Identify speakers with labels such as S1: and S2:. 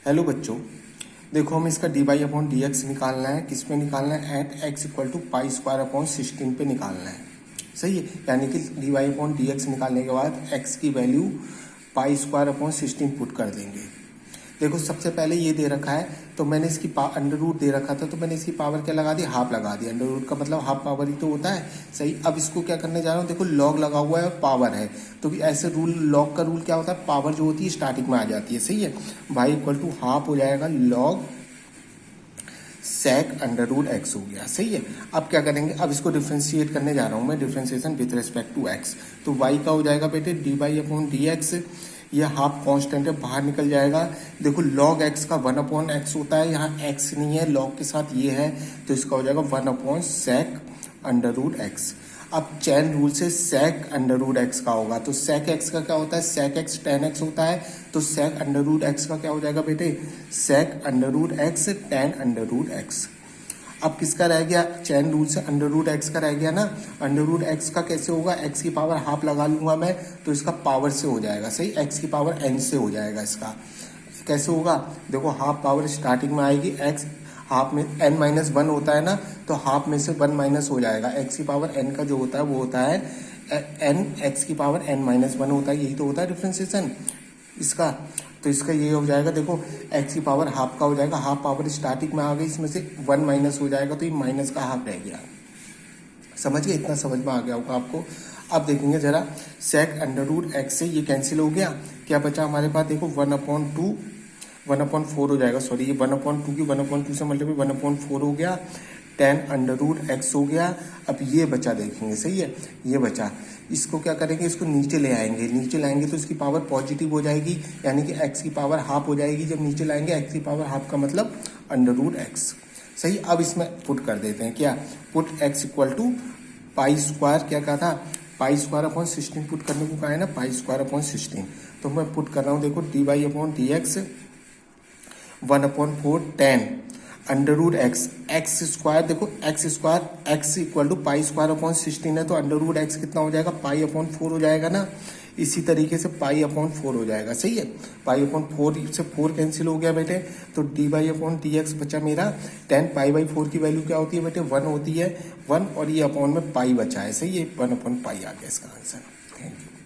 S1: Hello बच्चों, देखो हम इसका d y upon d x निकालना है। किस पे निकालना है? At x equal to pi square upon 16 पे निकालना है। सही है, यानी कि d y upon d x निकालने के बाद एक्स की value pi square upon 16 put कर देंगे। देखो सबसे पहले ये दे रखा है तो मैंने इसकी अंडर रूट दे रखा था तो मैंने इसकी पावर क्या लगा दी? हाफ लगा दी। अंडर रूट का मतलब हाफ पावर ही तो होता है। सही, अब इसको क्या करने जा रहा हूँ? देखो लॉग लगा हुआ है और पावर है तो ऐसे रूल, लॉग का रूल क्या होता है? पावर जो होती है स्टार्टिंग में आ जाती है। सही है, वाई इक्वल टू हाफ हो जाएगा log sec under root x हो गया। सही है, अब क्या करेंगे? अब इसको डिफ्रेंशिएट करने जा रहा हूँ मैं, differentiation with respect to x. तो वाई का हो जाएगा बेटे d y upon d x, ये हाफ कांस्टेंट है बाहर निकल जाएगा। देखो log x का 1 अपॉन एक्स होता है, यहाँ x नहीं है, log के साथ ये है तो इसका हो जाएगा 1 upon sec under root x. अब चैन रूल से सेक अंडर रूट एक्स का होगा तो सेक एक्स का क्या होता है? सेक एक्स टेन एक्स होता है तो सेक अंडर रूट एक्स का क्या हो जाएगा बेटे? Sec under root x ten under root x. अब किसका रह गया? चैन रूल से अंडर रूट एक्स का रह गया ना। अंडर रूट एक्स का कैसे होगा? एक्स की पावर हाफ लगा लूंगा मैं तो इसका पावर से हो जाएगा। सही, एक्स की पावर एन से हो जाएगा। इसका कैसे होगा? देखो हाफ पावर स्टार्टिंग में आएगी, एक्स हाफ में एन माइनस वन होता है ना, तो हाफ में से वन माइनस हो जाएगा। एक्स की पावर एन का जो होता है वो होता है एन, एक्स की पावर एन माइनस वन होता है। यही तो होता है डिफ्रेंशिएशन इसका। तो इसका ये हो जाएगा, देखो x की पावर हाफ का हो जाएगा, हाफ पावर स्टार्टिंग में आ गई, इसमें से वन माइनस हो जाएगा तो ये माइनस का हाफ रह गया। समझ गए? इतना समझ में आ गया होगा आपको। अब देखेंगे जरा, सेक अंडर रूट एक्स से ये कैंसिल हो गया, क्या बचा हमारे पास? देखो 1/2 1/4 हो जाएगा। सॉरी, ये 1/2 की 1/2 से मल्टीप्लाई 1/4 हो गया, 10 अंडर रूट एक्स हो गया। अब ये बचा देखेंगे। सही है, ये बचा, इसको क्या करेंगे? इसको नीचे ले आएंगे। नीचे लाएंगे तो इसकी पावर पॉजिटिव हो जाएगी, यानी कि एक्स की पावर हाफ हो जाएगी। जब नीचे लाएंगे एक्स की पावर हाफ का मतलब अंडर रूट एक्स। सही, अब इसमें पुट कर देते हैं। क्या put? X equal to pi square, क्या कहा था? पाई स्क्वायर अपॉन 16 पुट करने को कहा है ना, पाई स्क्वायर अपॉन 16। तो मैं पुट कर रहा हूँ, देखो d y upon d x 1/4 10 under root x, x square. देखो x square x equal to pi square upon 16 है तो अंडर रूट एक्स कितना हो जाएगा? पाई अपॉन 4 हो जाएगा ना। इसी तरीके से पाई अपॉन 4 हो जाएगा। सही है, पाई अपॉन 4 से 4 कैंसिल हो गया बेटे, तो d y upon d x बचा मेरा 10। पाई बाई 4 की वैल्यू क्या होती है बेटे? 1 होती है, 1, और ये अपॉन में पाई बचा है। सही है, 1/पाई आ गया इसका आंसर। Thank you.